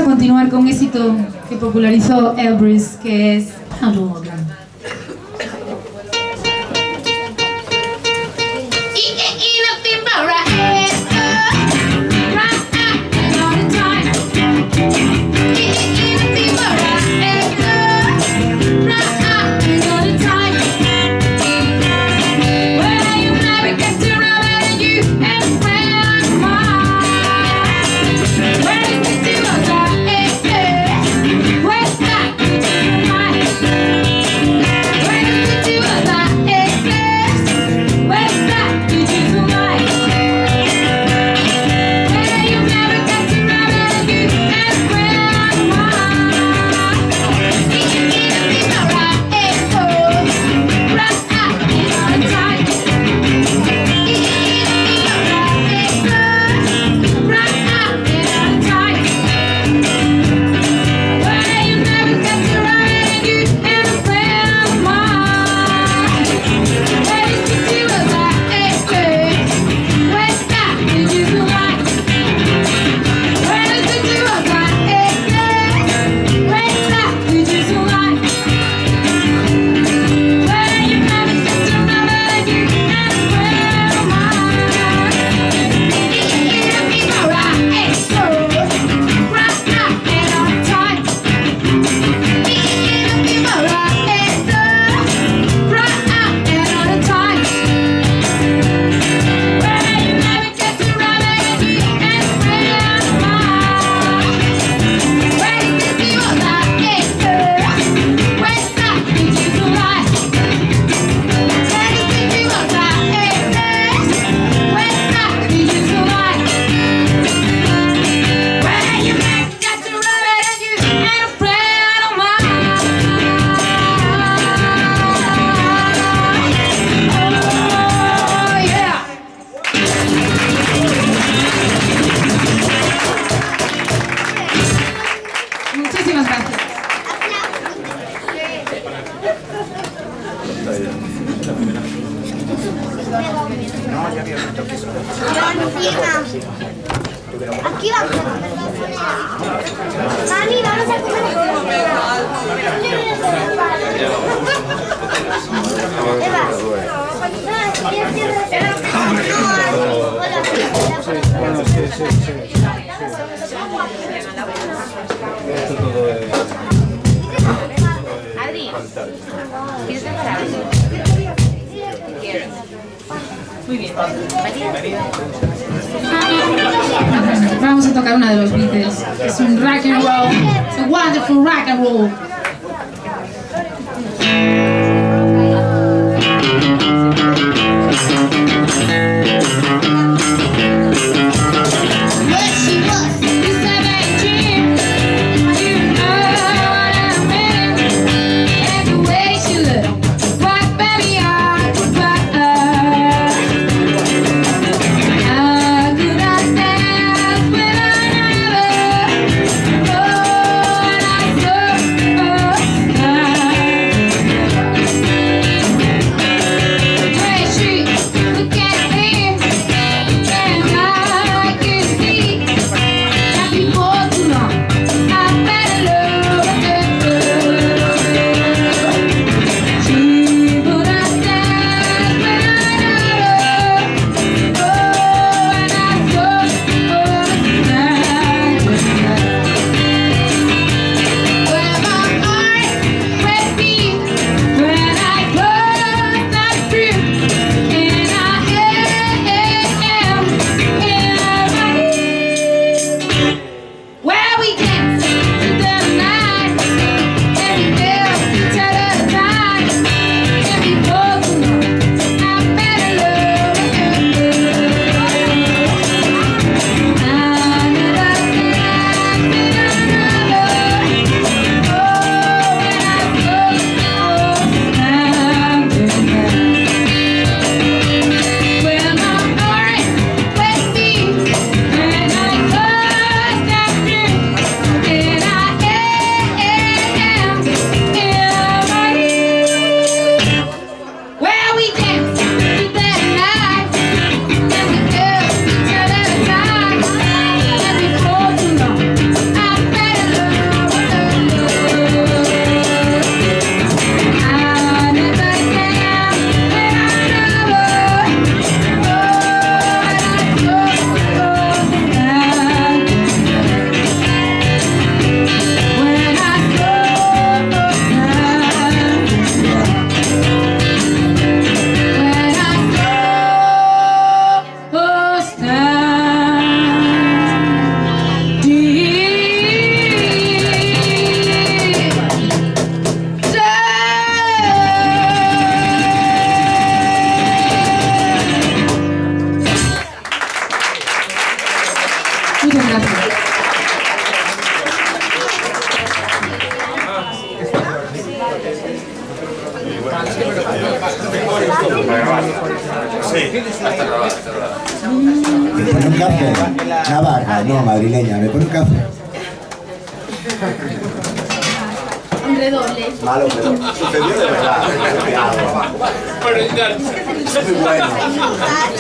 a continuar con un éxito que popularizó Elvis, que es How to Walk Down. Muchísimas gracias. Aquí vamos. Mami, vamos a comer. Esto todo es... Adri, ¿quieres preparar? Muy bien. Vamos a tocar una de los Beatles. Es un rock and roll. Es un wonderful rock and roll. ¿Me pone un café? Navarra, no, madrileña, ¿me pone un café? Un redoble. Malo, pero sucedió de verdad. Es muy bueno.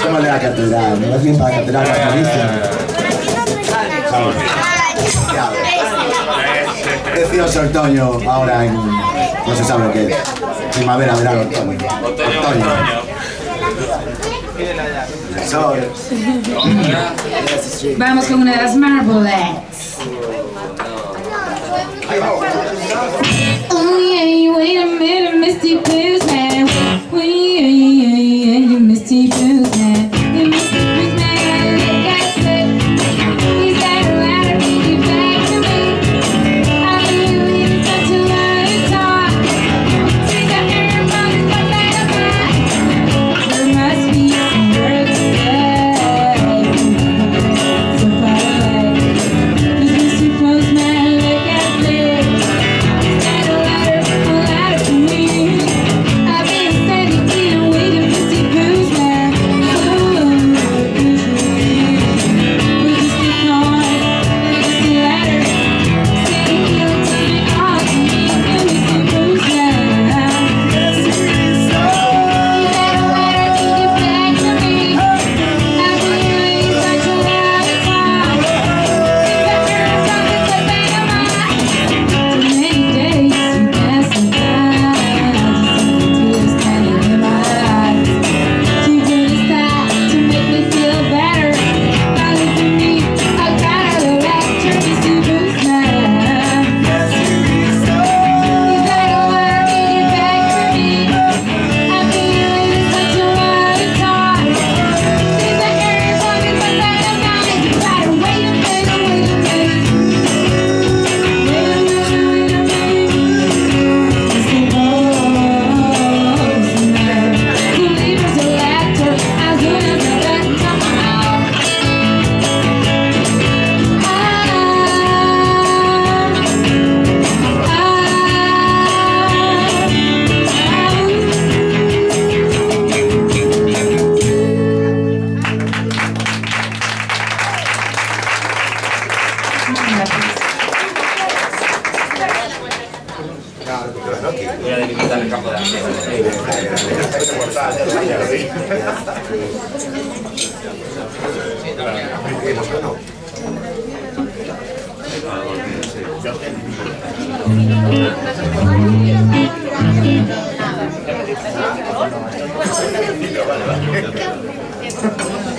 Somos de la catedral, ¿no? Más bien para la catedral católica. Precioso otoño, ahora en... no se sabe lo que es. Primavera, verano, otoño. Otoño. El sol. Vamos con una de las Marvelettes. Oh yeah, wait a minute, Misty Blues Man. Wait, yeah, Misty Blues Man. The Misty Blues Man, they got it. He's got a ladder, he back to me. I believe it's such a lot of talk. She's got everybody's got that about. There must be some words to say. So far away. This Misty Blues Man, they got it. Voy a delimitar el campo de acción.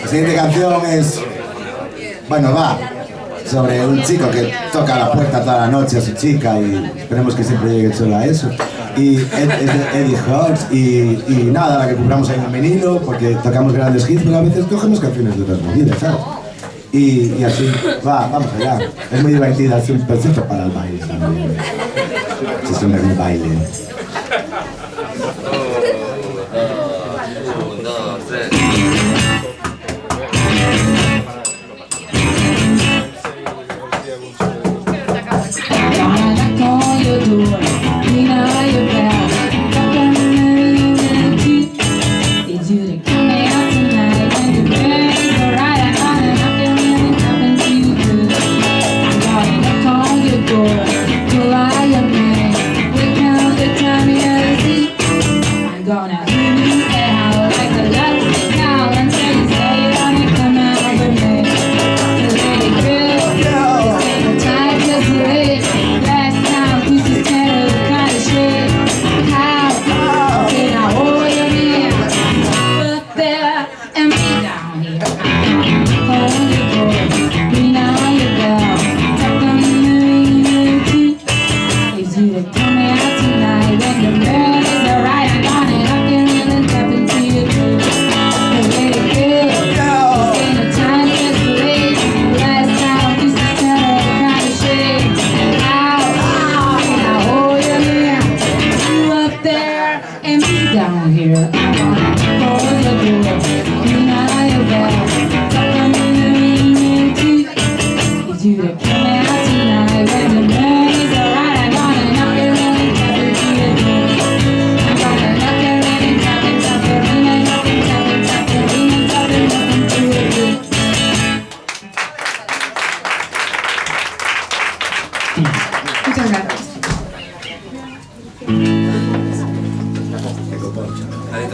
La siguiente canción es, bueno, va sobre un chico que toca la puerta toda la noche a su chica y esperemos que siempre llegue solo a eso. Y es de Eddie Hawks y nada, la que compramos ahí en el vinilo porque tocamos grandes hits, pero a veces cogemos canciones de otras movidas, ¿sabes? Y así, vamos allá. Es muy divertida, es un perfecto para el baile también. Si es un baile. 1, 2, 3.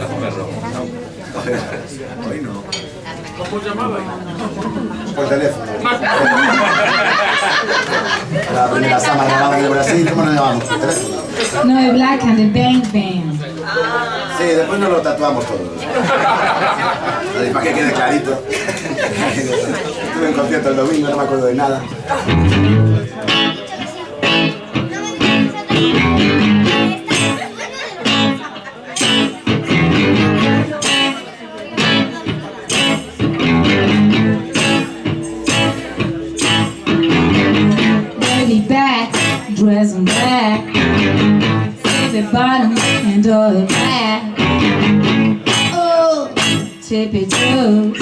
perro. Hoy no. Por teléfono. La primera sama grabada en el Brasil, ¿cómo nos llamamos? Por teléfono. No, el Black and the Bang Band. Sí, después nos lo tatuamos todos. Para que quede clarito. Estuve en concierto el domingo, no me acuerdo de nada. Baby back, dress in black. Save the bottom and all the back. Oh, tip it through.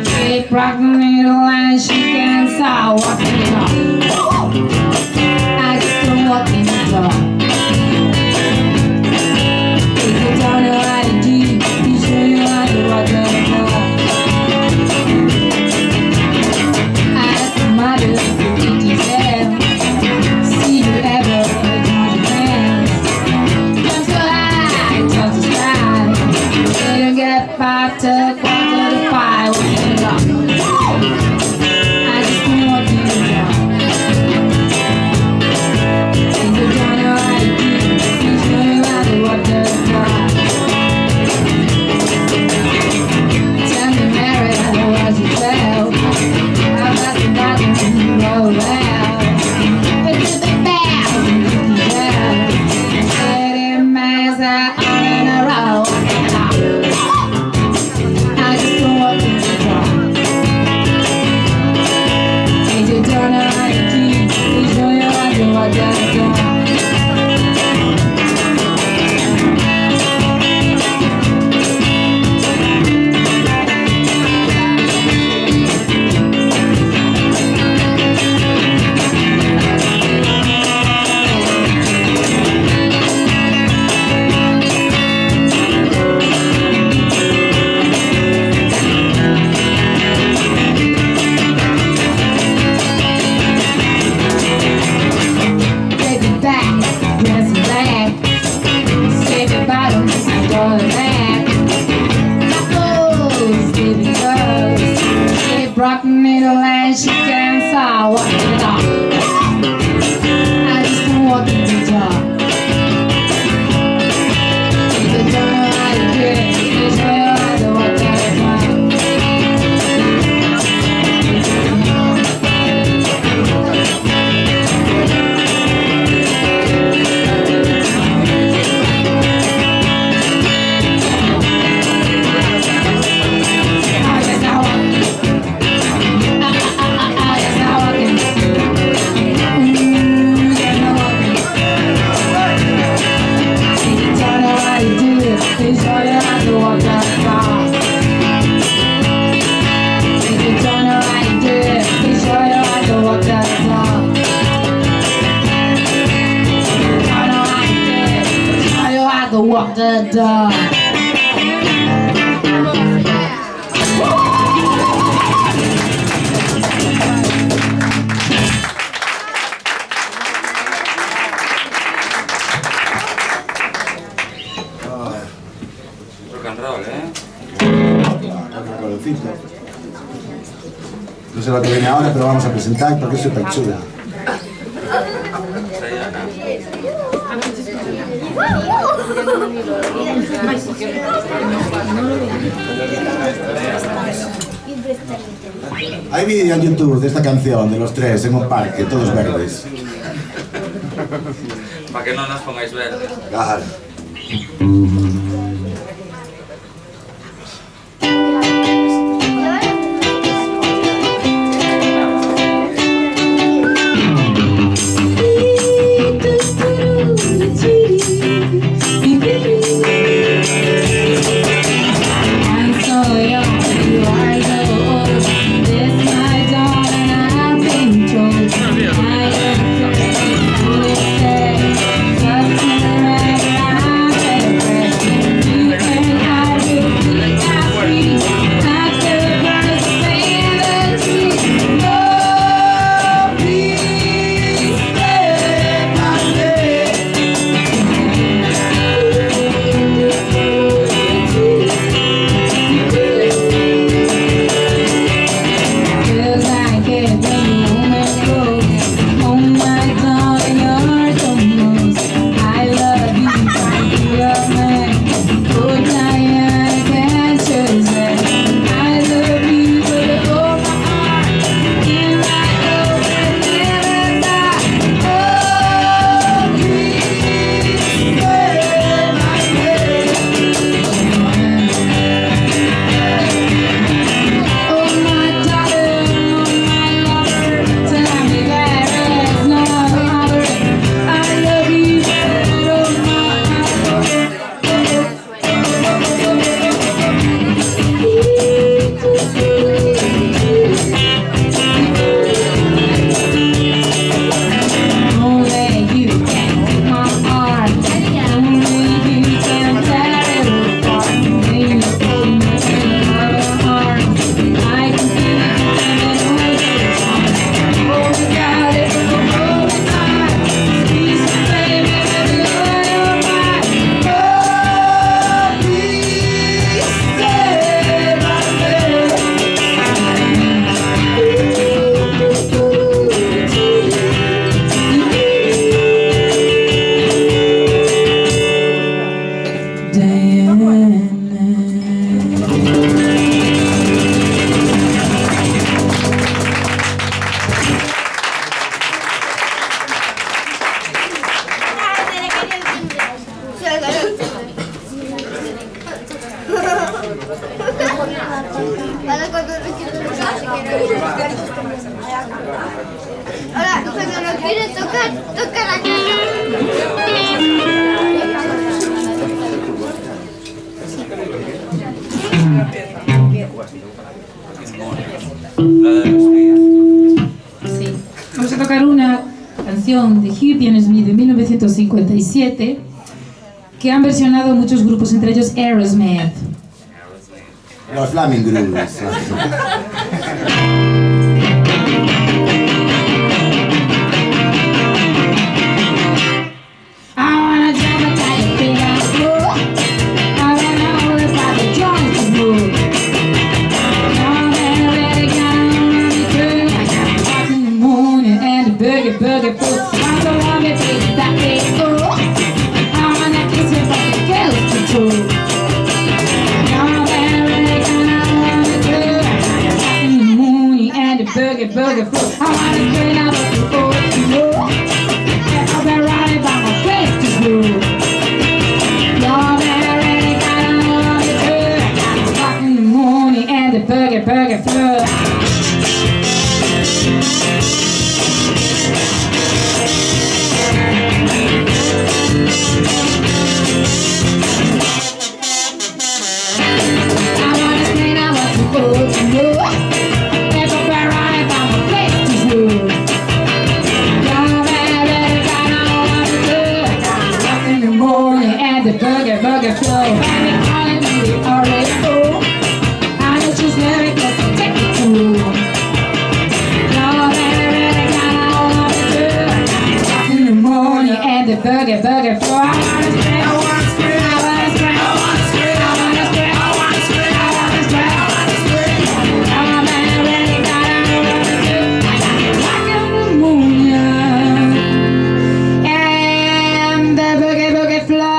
Keep rocking it and she can't stop walking it off. I just don't walk in the door. If you don't know how to do, you show you how to walk the door. I asked the mother if you deserve. See you ever join the dance. Jump so high, touch the sky. Better get back to quarter to five. Walking it off. I just don't walk in the door. If you don't know how to do, you show you how to walk the door. Tell me, Mary, how was you felt? How about the night when you roll out? But to the bells and you can tell. City miles are on in a row. I just don't walk in the door. If you don't know how to do, we show you how to walk the door. Baby back, dress in black. Save the bottoms and all the back. Apples, baby girls. Keep rocking it and she can't stop walking it off. I just don't walk in the door. If you don't know how to do it, they show you how to walk the door. Walk the dog. Rock and roll, ¿eh? No sé lo que viene ahora, pero vamos a presentar porque es súper chula. Hay vídeo en YouTube de esta canción de los tres en un parque, todos verdes. Para que no nos pongáis verdes. Claro. I'm so young, you are so old. This my darling, I've been told. I am free, just whenever I'm Ahora, cuando no quieres tocar, toca la cara. Sí. Vamos a tocar una canción de Hippie and Smith de 1957 que han versionado muchos grupos, entre ellos Aerosmith. Los Flaming Grooves. Burger food, I'm so long it takes that day. Oh, I wanna kiss you, but the girls control. Now they're really gonna wanna do. I got in the morning and the burger food. I wanna straight out of the old. I'll be right by my place to school. Now they're really gonna wanna do. I got in the morning and the burger food. Burger flow, and it's calling me the already and it's just very close to take it to. In the morning and the burger flow, I wanna spread, I wanna spread, I wanna spread, I wanna spread, I wanna spread, I wanna spread, I wanna spread, I wanna spread. Oh man, I really gotta do. I got it rock in the morning and the burger flow.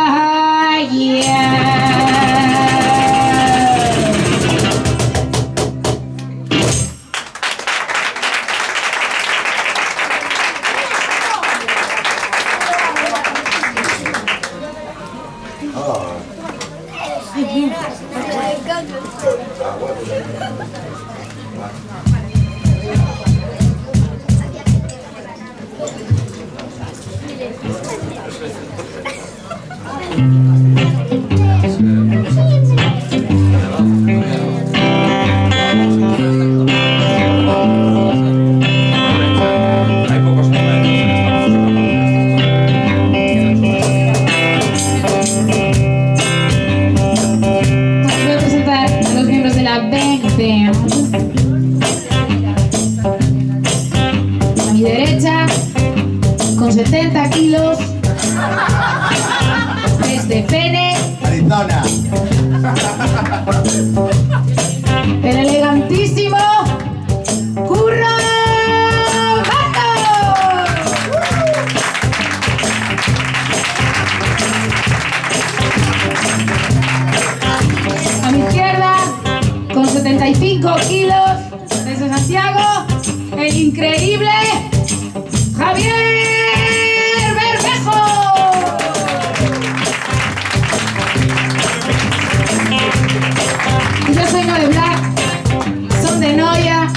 Hay pocos momentos en Voy a presentar a los miembros de la Bang Band. A mi derecha, con 70 kilos, desde pene, Arizona. el elegantísimo Curro Matos. A mi izquierda, con 75 kilos, desde Santiago, el increíble Javier Bermejo. Y yo soy No de Black, son de Noia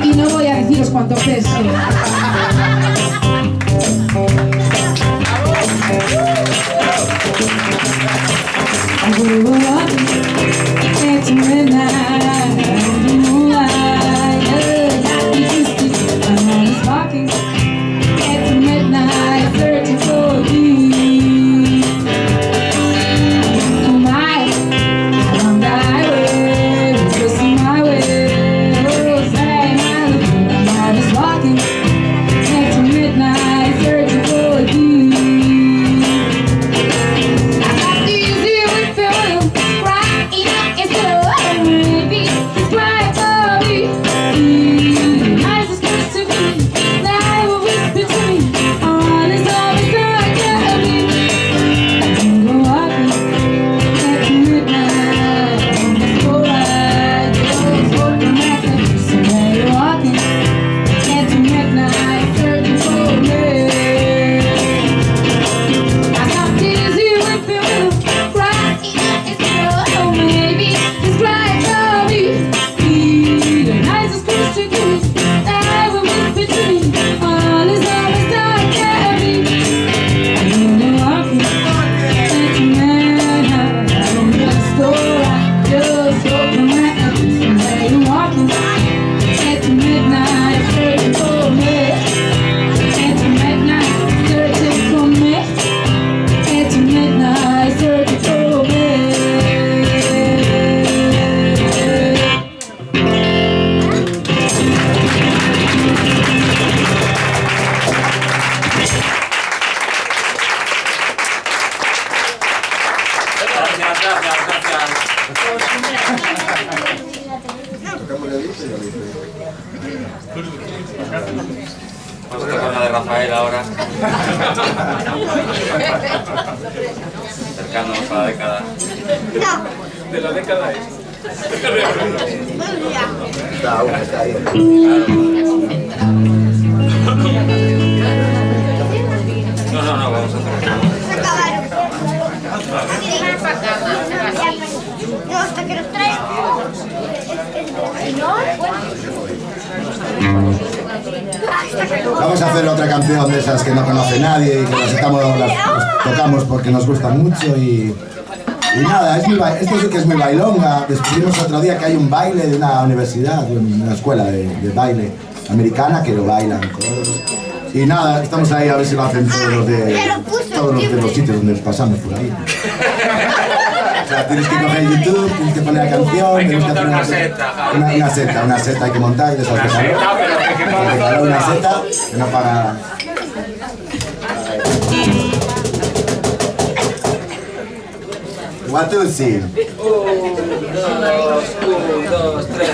y no voy a deciros cuánto peso. Right. baila ahora. Acercándonos a la década. No. De la década es. Está uno, está ahí. No, vamos a hacer. Se acabaron. No, hasta que los traen. Vamos a hacer otra canción de esas que no conoce nadie y que las tocamos porque nos gustan mucho y nada, esto sí que es muy bailonga. Descubrimos otro día que hay un baile de una universidad, de una escuela de baile americana que lo bailan todos. Y nada, estamos ahí a ver si lo hacen todos los sitios donde pasamos por ahí. O sea, tienes que coger YouTube, tienes que poner la canción, Hay que tienes montar hacer una seta hay que montar y después una seta que no paga. What do you see? 1, 2, 3.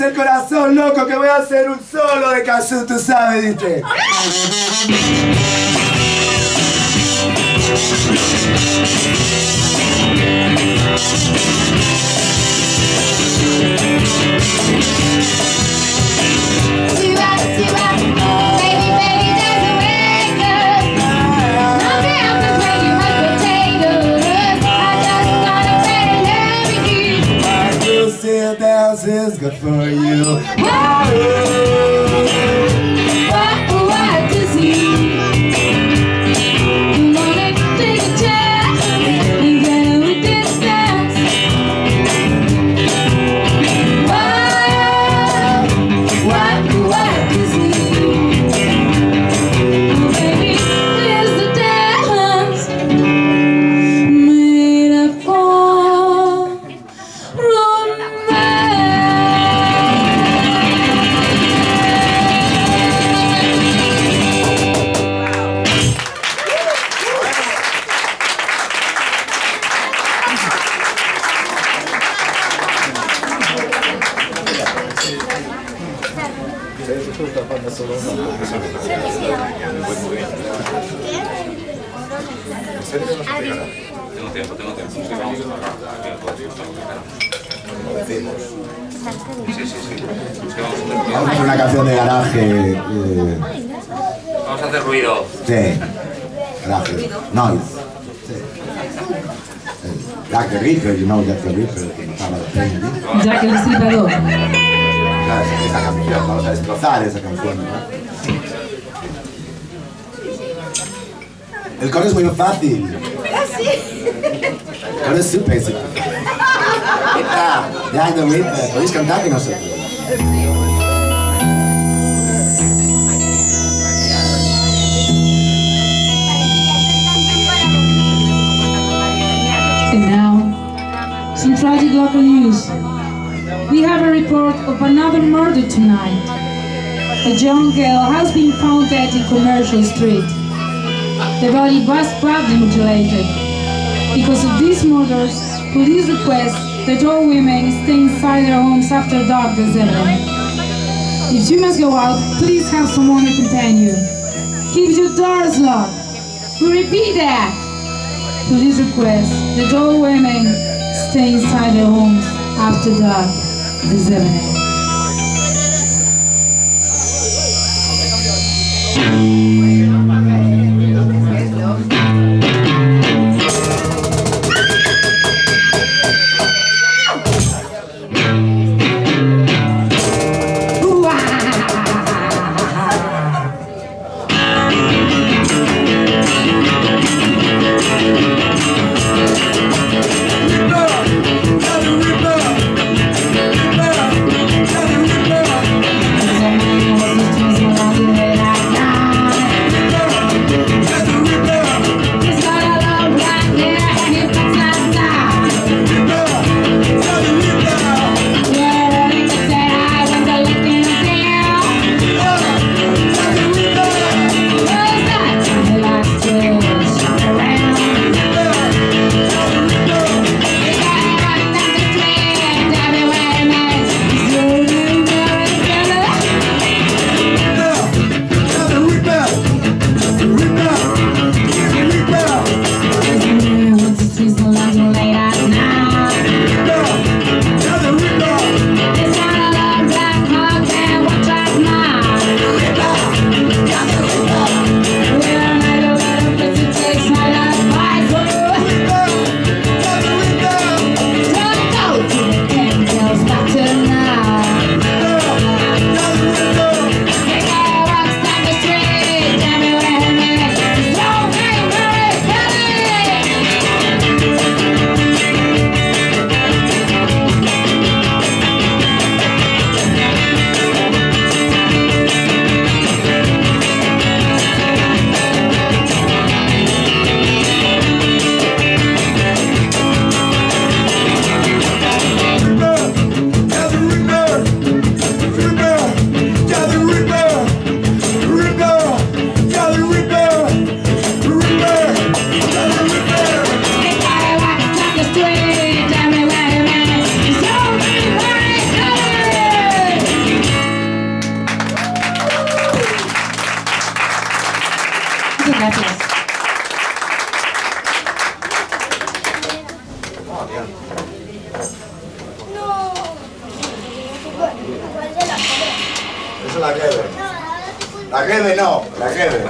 El corazón loco que voy a hacer un solo de kazoo, tú sabes, ¿viste? Dance is good for you. Tengo tiempo. Sí. Vamos a hacer una canción de garaje. Vamos a hacer ruido. Sí, garaje. Noise. Sí. Jack the Ripper, you know Jack the Ripper, que mataba a la peña. Jack el Destripador. Claro, esa canción, vamos a destrozar esa canción, ¿no? El coro es muy fácil. El coro es súper fácil. Jack the Ripper, podéis cantar que no sé. And now, some tragic local news. We have a report of another murder tonight. A young girl has been found dead in Commercial Street. The body was badly mutilated. Because of these murders, police request that all women stay inside their homes after dark this evening. If you must go out, please have someone accompany you. Keep your doors locked. We repeat that. Police request that all women stay inside their homes after dark this evening. Esa es la Gebe. La Gebe no, la Gebe.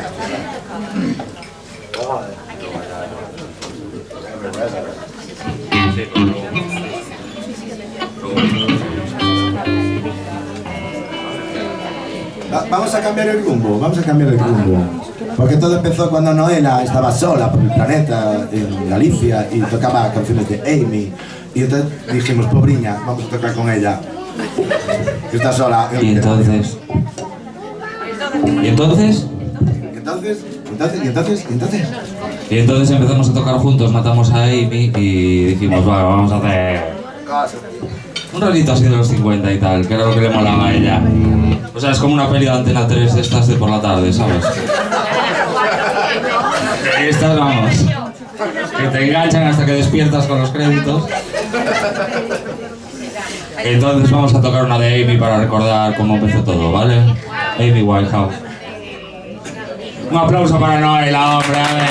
Vamos a cambiar el rumbo, vamos a cambiar el rumbo. Porque todo empezó cuando Noela estaba sola por el planeta en Galicia y tocaba canciones de Amy. Y entonces dijimos, pobriña, vamos a tocar con ella. Que está sola. Y entonces... ¿Y entonces? ¿Y Y entonces empezamos a tocar juntos, matamos a Amy y dijimos, bueno, vamos a hacer un rollito así de los 50 y tal, que era lo que le molaba a ella. O sea, es como una peli de Antena 3 de estas de por la tarde, ¿sabes? Y estas, vamos, que te enganchan hasta que despiertas con los créditos. Entonces vamos a tocar una de Amy para recordar cómo empezó todo, ¿vale? Amy Winehouse. Un aplauso para Noela, hombre, a ver.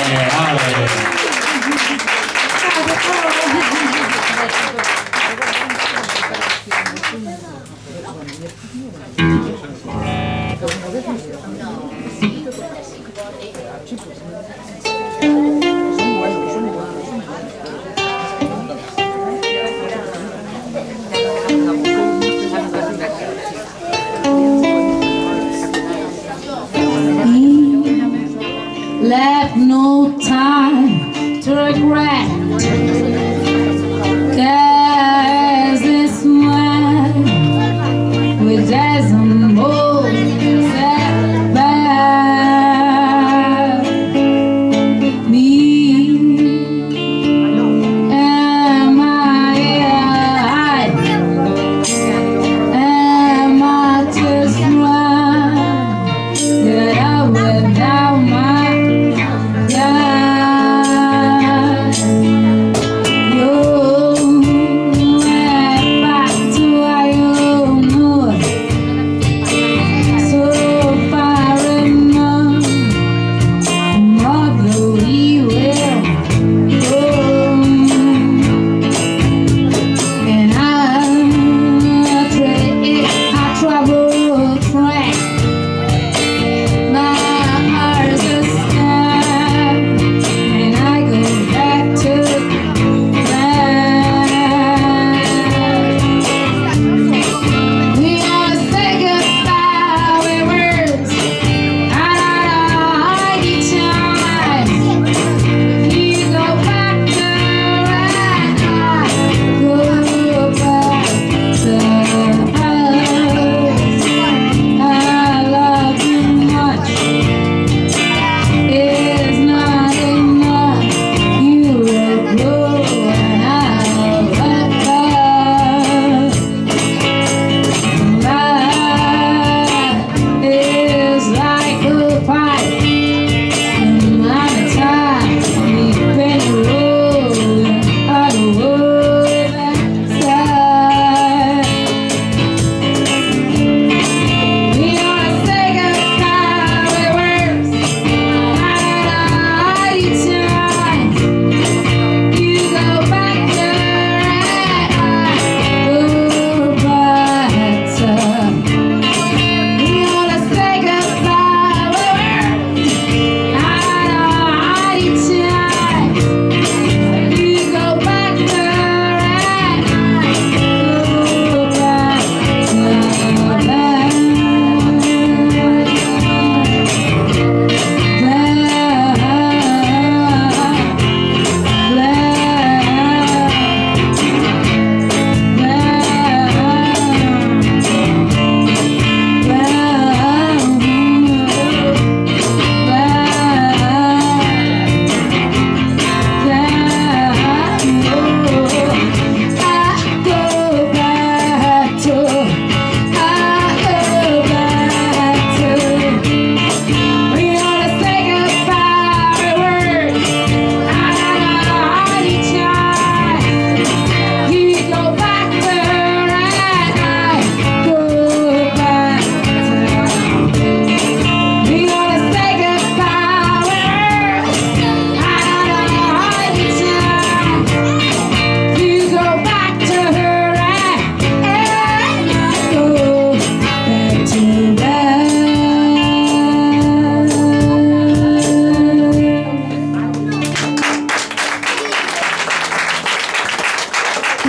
Left no time to regret, 'cause this man with doesn't hold set back me and my eye, am I just right?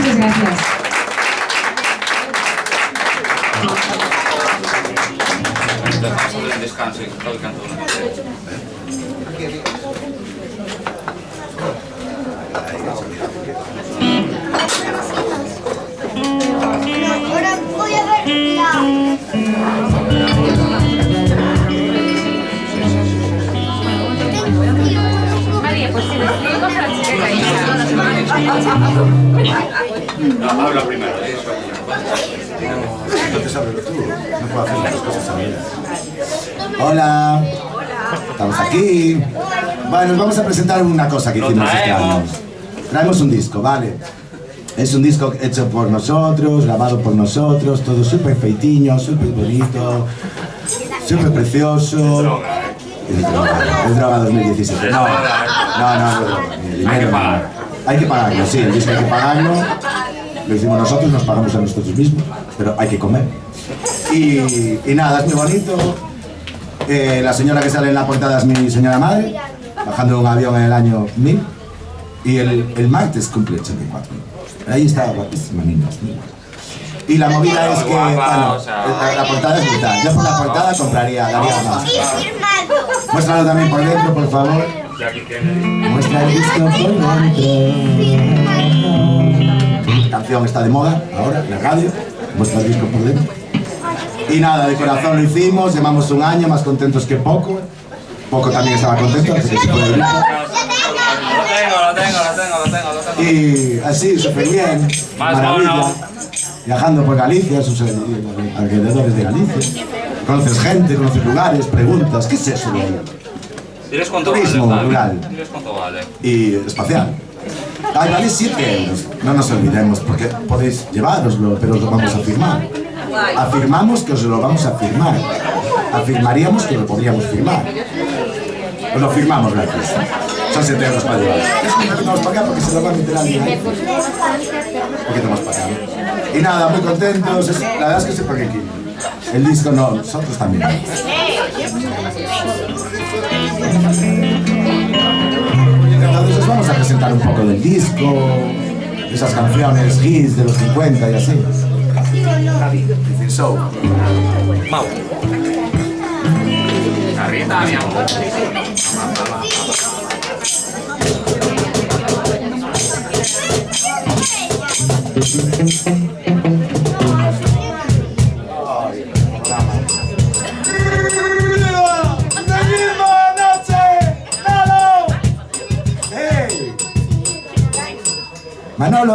Muchas gracias. Vamos a hacer un descanso y todo el canto una canción. Ahora voy a ver la... María, pues si decidimos a la chica caída. Habla primero. Entonces ábrelo tú, no puedo hacer las cosas a mí. Hola. Estamos aquí. Bueno, nos vamos a presentar una cosa que hicimos este año. Traemos un disco, ¿vale? Es un disco hecho por nosotros, grabado por nosotros, todo súper feitiño, súper bonito, súper precioso. Es droga 2017. No, ni dinero. Hay que pagarlo, sí, el disco hay que pagarlo. Lo hicimos nosotros, nos pagamos a nosotros mismos, pero hay que comer. Y nada, es muy bonito. La señora que sale en la portada es mi señora madre, bajando de un avión en el año 1000. Y el martes cumple 84. Ahí está guapísima, niñas. Y la movida es que, bueno, la portada es brutal. Yo por la portada compraría, daría más. Muéstralo también por dentro, por favor. Muestra el disco por dentro. La canción está de moda ahora en la radio. Muestra el disco por dentro. Y nada, de corazón lo hicimos, llevamos un año más contentos que Poco. Poco también estaba contento, así que se puede ver. Lo tengo. Y así, súper bien, maravilla. Viajando por Galicia, sus alrededores de Galicia. Conoces gente, conoces lugares, preguntas, ¿qué es eso de ahí? Diles cuánto Turismo vale. rural. Diles cuánto vale. Y espacial. Ay, vale 7 euros. No nos olvidemos, porque podéis llevároslo, pero os lo vamos a firmar. Afirmamos que os lo vamos a firmar. Afirmaríamos que lo podríamos firmar. Os lo firmamos gratis. Son 7 euros para llevar. Es un poquito más para acá porque se lo va a meter alguien ahí. Un poquito más para acá. Y nada, muy contentos. La verdad es que siempre que el disco no, nosotros también. Entonces os vamos a presentar un poco del disco, esas canciones hits de los 50 y así. Dicen so. Mau. Carrita, mi amor.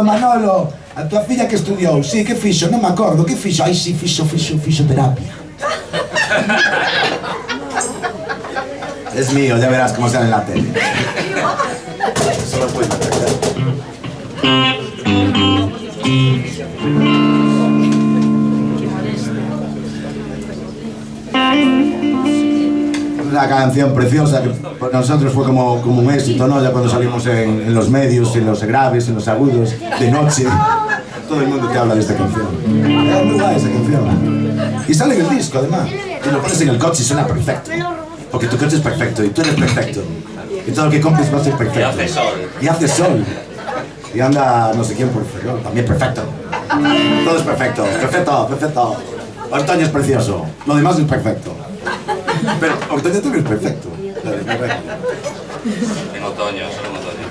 Manolo, a tua filla que estudiou, sí, que fixo, non me acordo, que fixo? Ai, sí, fixo terapia. Es mío, ya verás cómo sale en la tele. Solo puedo una canción preciosa que para nosotros fue como un éxito, ¿no? Ya cuando salimos en los medios, en los graves, en los agudos, de noche, todo el mundo te habla de esta canción. Es muy guay esa canción. Y sale en el disco, además. Y lo pones en el coche y suena perfecto. Porque tu coche es perfecto y tú eres perfecto. Y todo lo que compres va a ser perfecto. Y hace sol. Y hace sol. Y anda no sé quién por Ferrol, también perfecto. Todo es perfecto, perfecto. Otoño es precioso, lo demás es perfecto. Pero Otoño también es perfecto. En otoño, solo en otoño.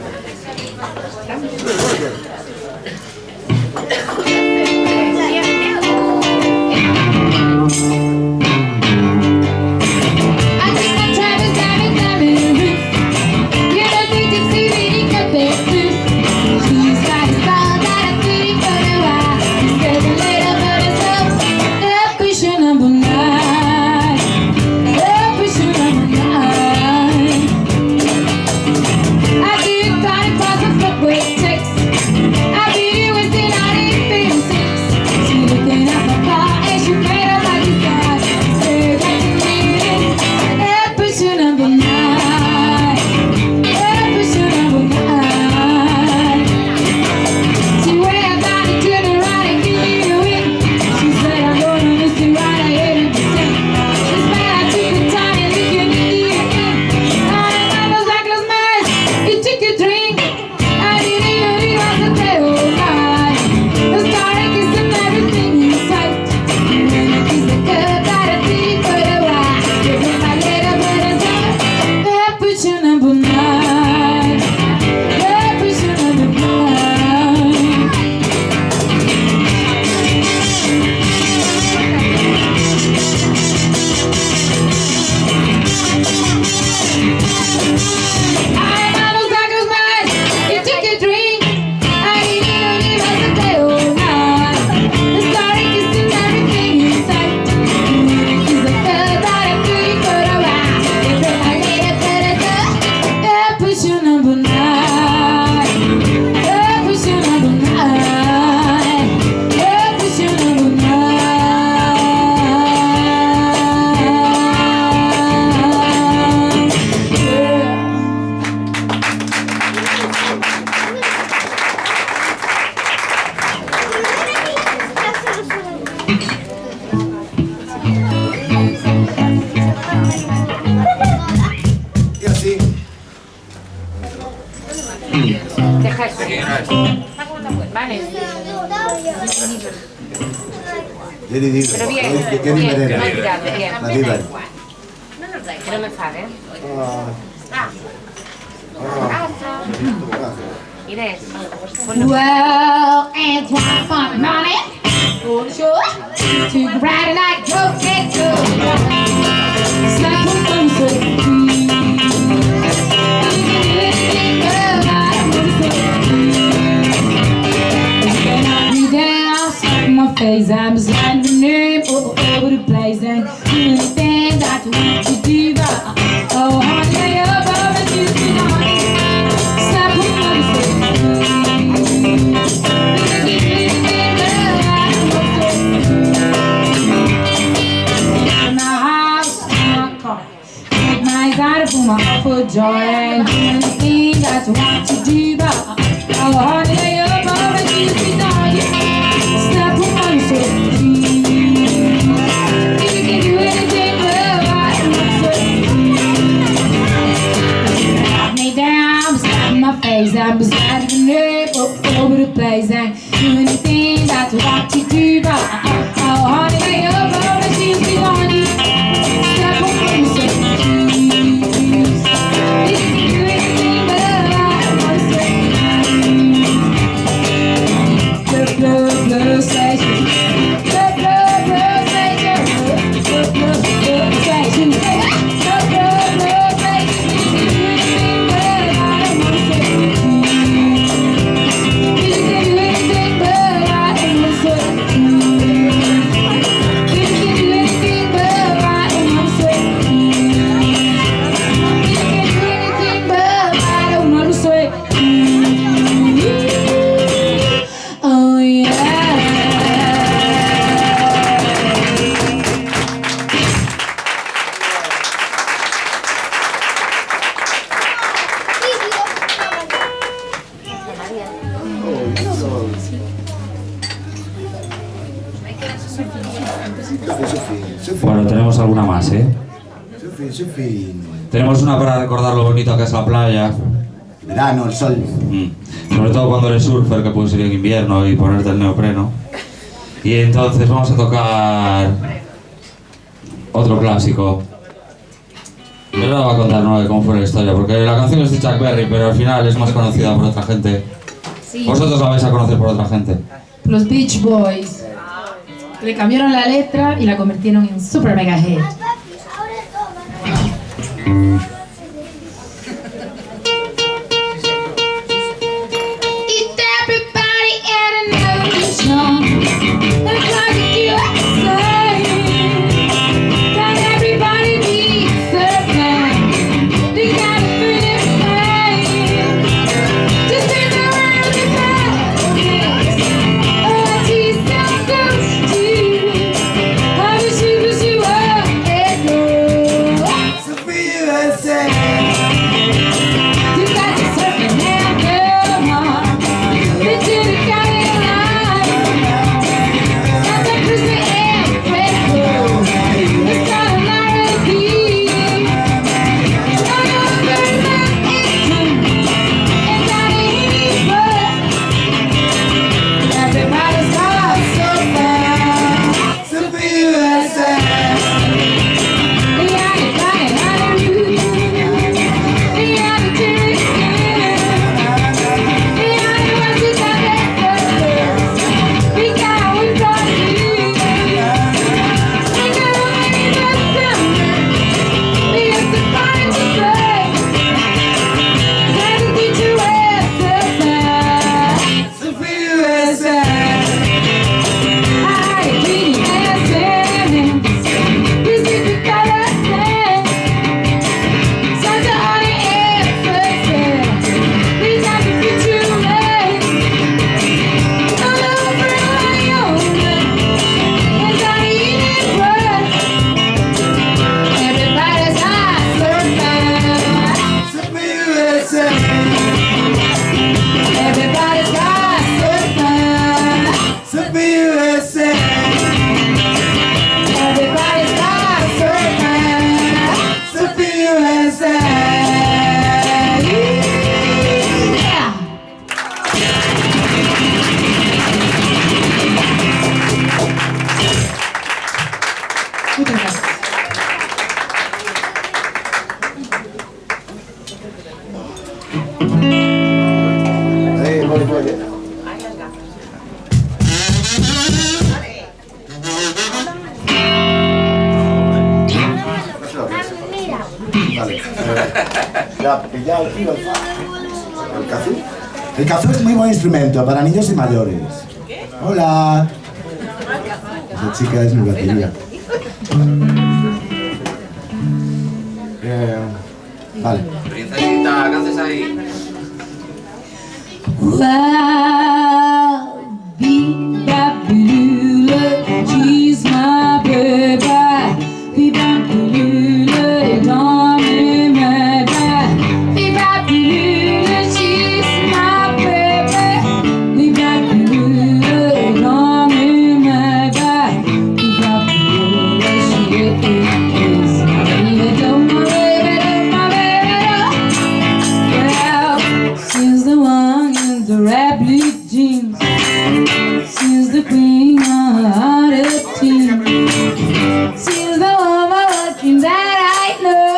Vale. Pero bien, ¿Qué bien, nivel era? mal tirado, bien. La Diver. Que no me enfade, ¿eh? Inés, ponlo. Well, Antoine found money, go to church, to Friday night, go get good. Slap him on the my face, I'm sliding the name all over the place and doing the things that you want to do. Oh, honey, up over you tonight. Slap him on the my house, my car, take my eyes for my heart for joy and doing the things that you want to do. Oh, honey, up over you tonight. Stop on so you can do anything but I knock me down, slap my face, I'm beside the nerve all over the place and do anything that you want to do. Oh, honey, lay up all the shoes be on you. Stop on so you can do anything but I blue station. The blue station. The blue station. The blue station. You can do anything but I am so. You can do anything but I am so. You can do anything but I don't know to say. Oh yeah. Bueno, tenemos alguna más, ¿eh? Sufi. Tenemos una para recordar lo bonito que es la playa. Verano, el sol. Sobre todo cuando eres surfer, que puedes ir en invierno y ponerte el neopreno. Y entonces vamos a tocar otro clásico. Yo no voy a contar ¿no? de cómo fue la historia, porque la canción es de Chuck Berry, pero al final es más conocida por otra gente. Vosotros la vais a conocer por otra gente. Los Beach Boys. Le cambiaron la letra y la convirtieron en super mega hit. It's everybody in an ocean. That's why we do outside. That everybody needs surfing. They gotta feel it flying. Just in the world of happiness. Oh, I see some ghosts too. I wish you up. Ya, pillado, tío, el kazoo. El kazoo es muy buen instrumento para niños y mayores. Hola. Esa chica es mi batería. Vale. Princesita, ¿qué haces ahí? Wow, be-ba-ba-lula, she's my baby. Be-ba-ba-lula, don't be mad. Be-ba-ba-lula, she's my baby. Be-ba-ba-lula, don't be mad. Be-ba-ba-lula, she is my baby, don't my baby, don't my baby. Well, she's the one in the red blue jeans. She's the queen of the team. She's the woman looking that I know.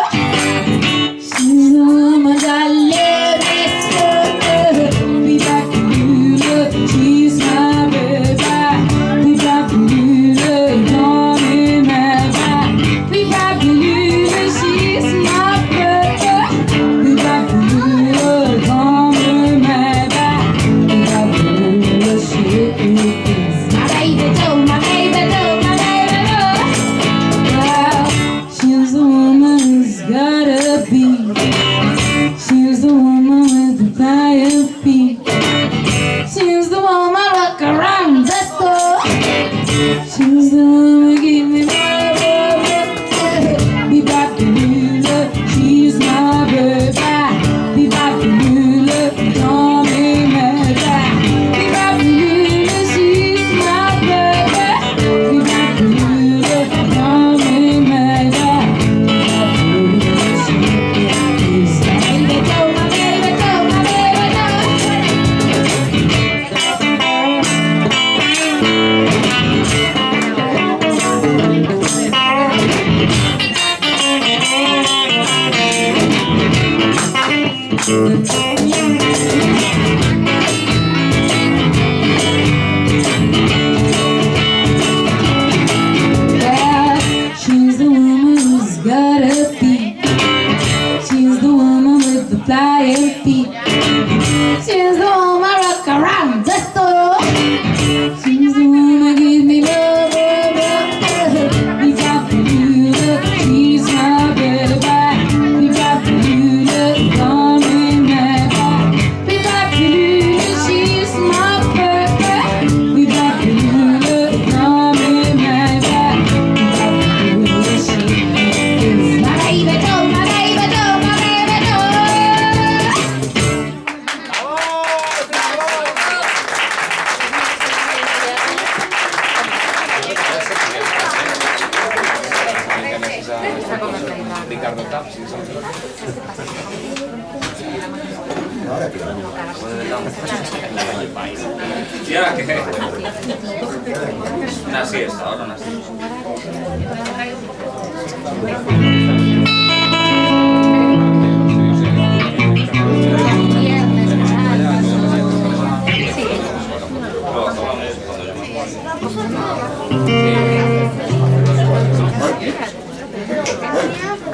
She's the woman that let me so. Be-ba-ba-lula, she's my baby. Be-ba-ba-lula, don't be mad. Be-ba-ba-lula, she's my baby. Be-ba-ba-lula, don't be mad. Be-ba-ba-lula, she is my baby, too, my baby, too, my baby, too. Well, she's the woman who's gotta be. She's the woman with the fire feet. She's the woman look around the store. She's the woman give me my love. Be-ba-ba-lula, she's my baby. Be-ba-ba-lula, don't be mad. Be-ba-ba-lula, she's my baby. Be-ba-ba-lula, don't be mad. Be-ba-ba-lula, she is my baby, too, my baby, too, my baby, well, she's the woman who's gotta be. She's the woman with the flying feet. She's the woman rock around the store. She's the woman give me love, love, love. Be-ba-ba-lula, she's my baby. Be-ba-ba-lula, don't be mad. Be-ba-ba-lula, she's my baby. Be-ba-ba-lula, don't be mad. Be-ba-ba-lula, she is my baby, too, my baby, too, my baby, too. Ricardo Tapsi. ¿Y ahora qué? Una siesta, ahora una siesta.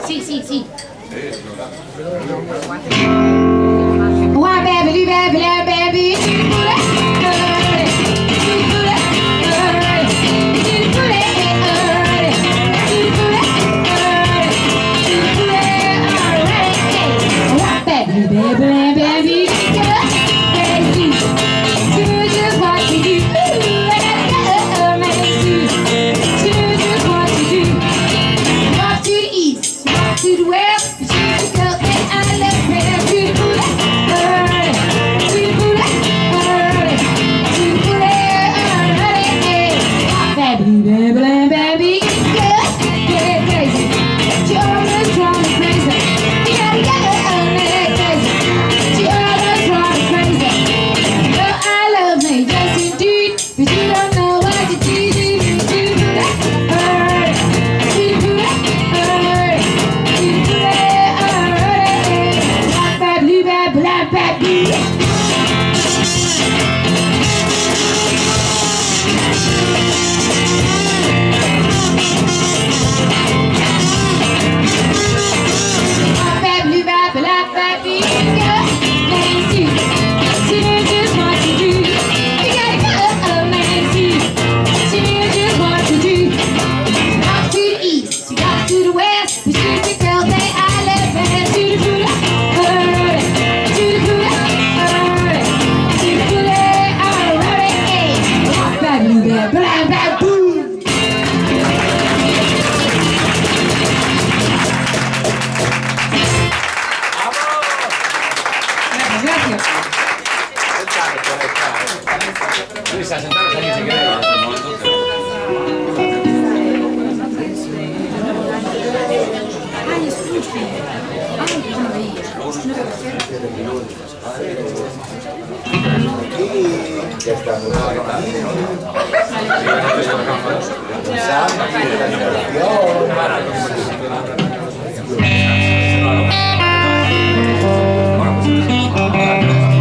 Sí, sí, sí. Why, baby, baby, baby, baby,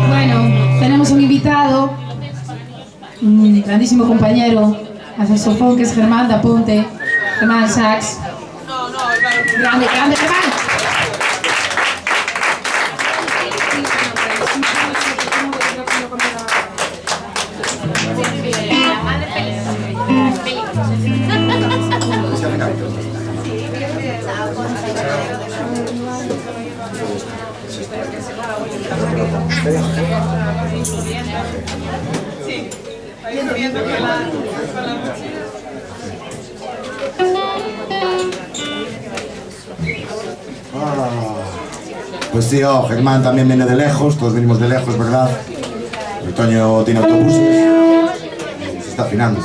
Bueno, tenemos un invitado, un grandísimo compañero al saxofón que es Germán de Apunte, Germán Sax. Grande, grande, Germán. Pues tío, Germán también viene de lejos, todos venimos de lejos, ¿verdad? El Toño tiene autobuses. Se está afinando.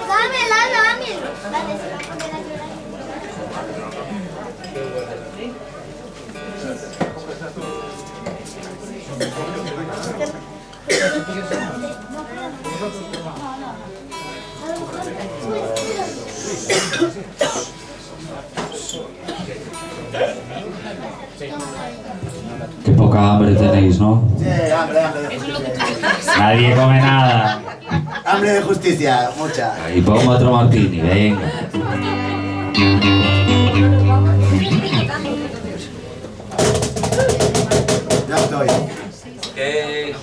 Dámela, dámelo. Dale, se va a poner a llorar. Qué poca hambre tenéis, ¿no? Sí, hambre, hambre de justicia. Nadie come nada. Hambre de justicia, mucha. Y pongo otro martini, venga. Ya estoy. ¿Qué?